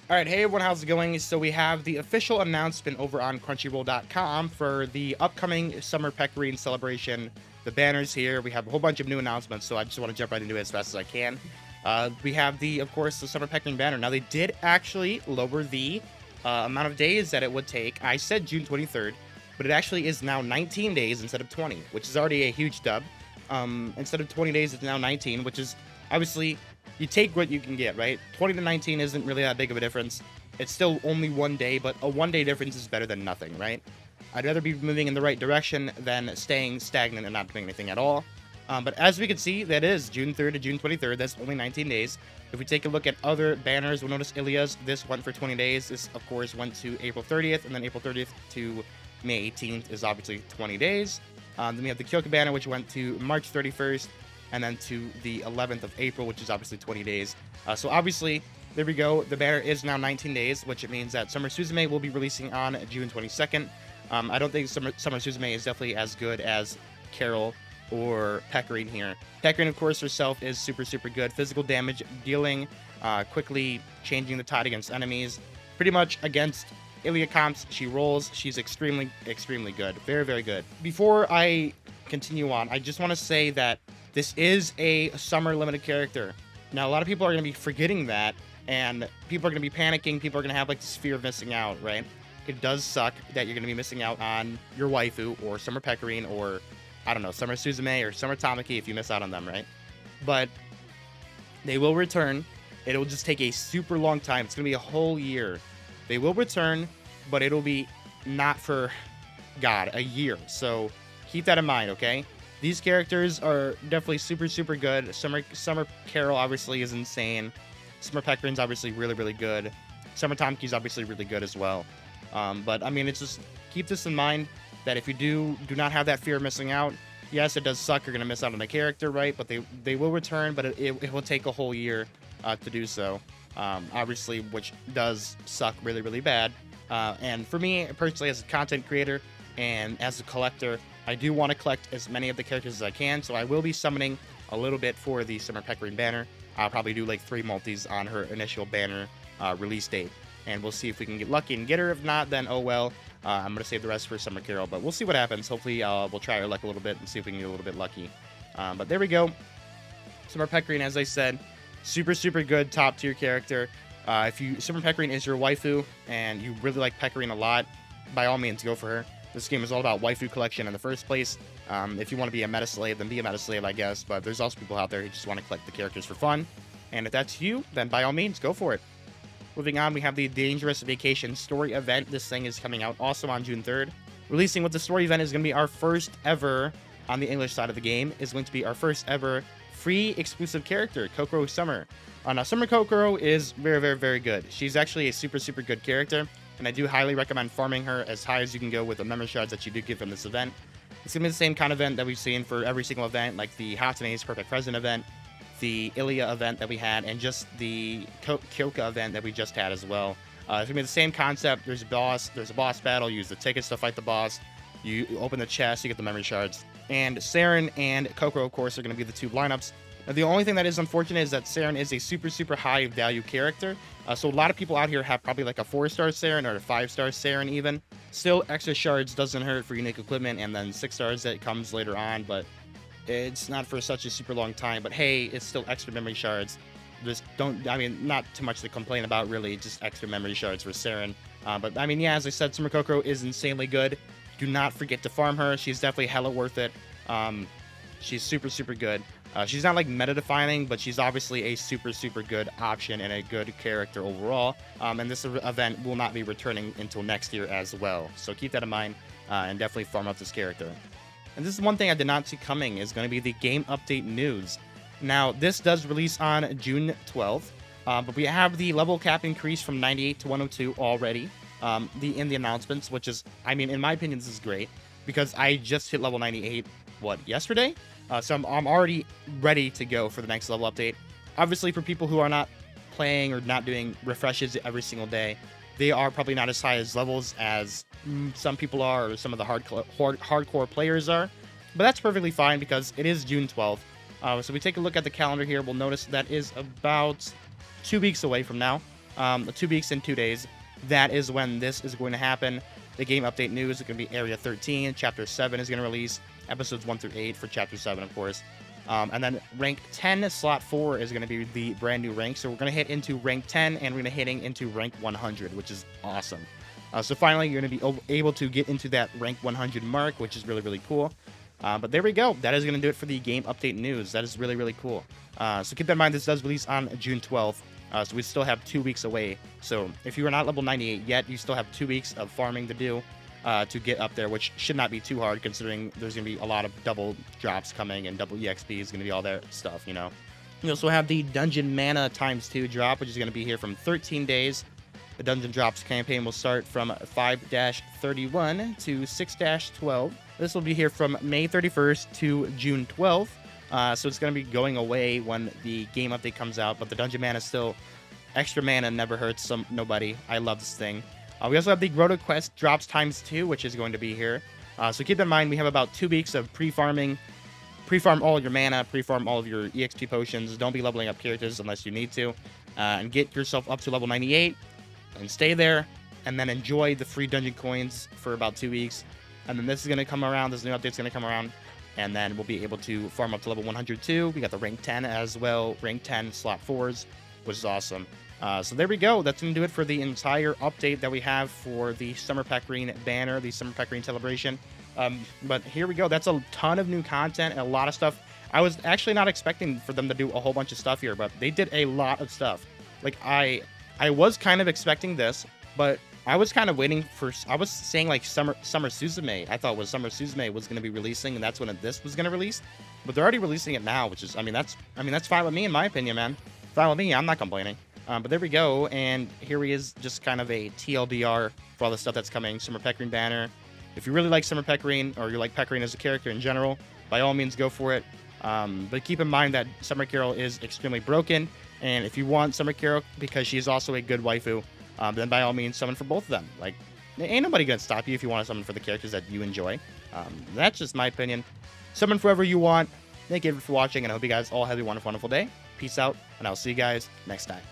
All right, hey everyone, how's it going? So we have the official announcement over on Crunchyroll.com for the upcoming Summer PECORINE celebration. The banner's here. We have a whole bunch of new announcements, so I just want to jump right into it as fast as I can. We have of course, the Summer PECORINE banner. Now they did actually lower the amount of days that it would take. I said June 23rd, but it actually is now 19 days instead of 20, which is already a huge dub. Instead of 20 days, it's now 19, which is obviously you take what you can get, right? 20 to 19 isn't really that big of a difference. It's still only 1 day, but a 1 day difference is better than nothing, right? I'd rather be moving in the right direction than staying stagnant and not doing anything at all. But as we can see, that is June 3rd to June 23rd. That's only 19 days. If we take a look at other banners, we'll notice Ilya's, this went for 20 days. This, of course, went to April 30th, and then April 30th to May 18th is obviously 20 days. Then we have the Kyoka banner, which went to March 31st, and then to the 11th of April, which is obviously 20 days. So obviously, there we go. The banner is now 19 days, which it means that Summer Suzume will be releasing on June 22nd. I don't think Summer Suzume is definitely as good as Carol or PECORINE here. PECORINE, of course, herself is super, super good. Physical damage dealing, quickly changing the tide against enemies. Pretty much against Ilya comps, she rolls. She's extremely, extremely good. Very, very good. Before I continue on, I just want to say that this is a summer limited character. Now, a lot of people are going to be forgetting that, and people are going to be panicking. People are going to have like this fear of missing out, right? It does suck that you're going to be missing out on your waifu or Summer PECORINE or, I don't know, Summer Suzume or Summer Tamaki if you miss out on them, right? But they will return. It'll just take a super long time. It's going to be a whole year. They will return, but it'll be not for, God, a year. So keep that in mind, okay? These characters are definitely super, super good. Summer Carol obviously is insane. Summer PECORINE's obviously really, really good. Summer Tamaki's obviously really good as well. But I mean, it's just keep this in mind that if you do not have that fear of missing out, yes, it does suck. You're gonna miss out on a character, right? But they will return, but it will take a whole year to do so. Obviously, which does suck really, really bad. And for me personally, as a content creator and as a collector, I do want to collect as many of the characters as I can, so I will be summoning a little bit for the Summer PECORINE banner. I'll probably do like 3 multis on her initial banner release date, and we'll see if we can get lucky and get her. If not, then oh well. I'm going to save the rest for Summer Carol, but we'll see what happens. Hopefully, we'll try our luck a little bit and see if we can get a little bit lucky. But there we go. Summer PECORINE, as I said, super, super good top tier character. If Summer PECORINE is your waifu and you really like PECORINE a lot, by all means, go for her. This game is all about waifu collection in the first place. If you want to be a meta slave, then be a meta slave, I guess. But there's also people out there who just want to collect the characters for fun. And if that's you, then by all means, go for it. Moving on, we have the Dangerous Vacation story event. This thing is coming out also on June 3rd. Releasing with the story event is going to be our first ever, on the English side of the game, is going to be our first ever free exclusive character, Kokoro Summer. Now, Summer Kokoro is very, very, very good. She's actually a super, super good character, and I do highly recommend farming her as high as you can go with the memory shards that you do get from this event. It's going to be the same kind of event that we've seen for every single event, like the Hatane's Perfect Present event, the Ilya event that we had, and just the Kyoka event that we just had as well. It's going to be the same concept. There's a boss battle, you use the tickets to fight the boss, you open the chest, you get the memory shards. And Saren and Kokoro, of course, are going to be the 2 lineups. Now, the only thing that is unfortunate is that Saren is a super, super high value character. So a lot of people out here have probably like a 4-star Saren or a 5-star Saren even. Still, extra shards doesn't hurt for unique equipment, and then 6 stars that comes later on, but it's not for such a super long time. But hey, it's still extra memory shards. Just not too much to complain about really, just extra memory shards for Saren. But I mean, yeah, as I said, Summer Kokoro is insanely good. Do not forget to farm her. She's definitely hella worth it. She's super, super good. She's not like meta defining, but she's obviously a super, super good option and a good character overall. And this event will not be returning until next year as well. So keep that in mind and definitely farm up this character. And this is one thing I did not see coming, is going to be the game update news. Now, this does release on June 12th, but we have the level cap increase from 98 to 102 already in the announcements, which is, I mean, in my opinion, this is great because I just hit level 98, yesterday? So I'm already ready to go for the next level update. Obviously, for people who are not playing or not doing refreshes every single day, they are probably not as high as levels as some people are or some of the hardcore players are. But that's perfectly fine because it is June 12th. So we take a look at the calendar here. We'll notice that is about 2 weeks away from now. 2 weeks and 2 days. That is when this is going to happen. The game update news is going to be Area 13. Chapter 7 is going to release. Episodes 1 through 8 for Chapter 7, of course. And then rank 10 slot 4 is going to be the brand new rank. So we're going to hit into rank 10 and we're going to hitting into rank 100, which is awesome. So finally, you're going to be able to get into that rank 100 mark, which is really, really cool. But there we go. That is going to do it for the game update news. That is really, really cool. So keep that in mind, this does release on June 12th. So we still have 2 weeks away. So if you are not level 98 yet, you still have 2 weeks of farming to do to get up there, which should not be too hard considering there's going to be a lot of double drops coming and double EXP is going to be all that stuff, you know. You also have the Dungeon Mana ×2 drop, which is going to be here from 13 days. The Dungeon Drops campaign will start from 5-31 to 6-12. This will be here from May 31st to June 12th. So it's going to be going away when the game update comes out, but the Dungeon Mana is still extra mana, never hurts nobody. I love this thing. We also have the Grotto Quest Drops ×2, which is going to be here. So keep in mind, we have about 2 weeks of pre-farming. Pre-farm all your mana, pre-farm all of your EXP potions. Don't be leveling up characters unless you need to. And get yourself up to level 98 and stay there. And then enjoy the free dungeon coins for about 2 weeks. And then this is going to come around. This new update's going to come around. And then we'll be able to farm up to level 102. We got the rank 10 as well. Rank 10 slot 4s, which is awesome. So there we go. That's going to do it for the entire update that we have for the Summer PECORINE banner, the Summer PECORINE celebration. But here we go. That's a ton of new content and a lot of stuff. I was actually not expecting for them to do a whole bunch of stuff here, but they did a lot of stuff. Like, I was kind of expecting this, but I was kind of waiting for, I was saying like Summer Suzume. I thought was Summer Suzume was going to be releasing, and that's when this was going to release. But they're already releasing it now, which is, I mean, that's fine with me in my opinion, man. Fine with me. I'm not complaining. But there we go, and here he is, just kind of a TLDR for all the stuff that's coming. Summer PECORINE banner. If you really like Summer PECORINE, or you like PECORINE as a character in general, by all means go for it. But keep in mind that Summer Carol is extremely broken, and if you want Summer Carol because she's also a good waifu, then by all means summon for both of them. Like, ain't nobody gonna stop you if you want to summon for the characters that you enjoy. That's just my opinion. Summon for whoever you want. Thank you for watching, and I hope you guys all have a wonderful, wonderful day. Peace out, and I'll see you guys next time.